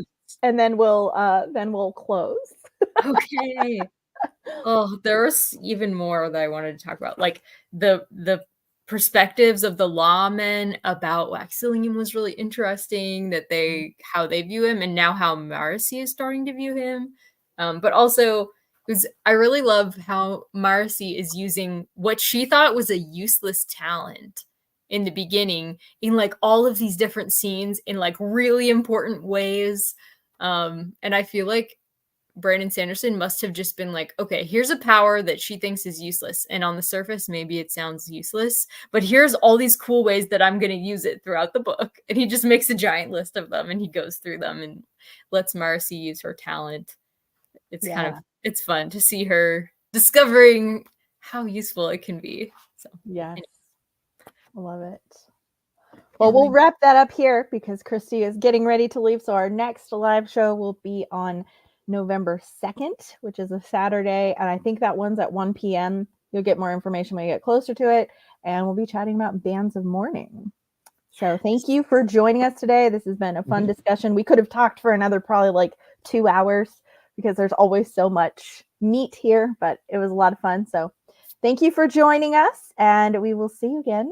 and then we'll close. Okay. Oh, there was even more that I wanted to talk about, like the perspectives of the lawmen about Waxillium was really interesting. That how they view him, and now how Marcy is starting to view him. But also, I really love how Marcy is using what she thought was a useless talent in the beginning in like all of these different scenes in like really important ways. And I feel like Brandon Sanderson must have just been like, okay, here's a power that she thinks is useless. And on the surface, maybe it sounds useless, but here's all these cool ways that I'm going to use it throughout the book. And he just makes a giant list of them and he goes through them and lets Marcy use her talent. It's it's fun to see her discovering how useful it can be. So yes, I love it. Well, we'll wrap that up here because Christy is getting ready to leave. So our next live show will be on November 2nd, which is a Saturday. And I think that one's at 1 p.m. You'll get more information when you get closer to it. And we'll be chatting about Bands of Mourning. So thank you for joining us today. This has been a fun discussion. We could have talked for another probably like 2 hours because there's always so much meat here, but it was a lot of fun. So thank you for joining us, and we will see you again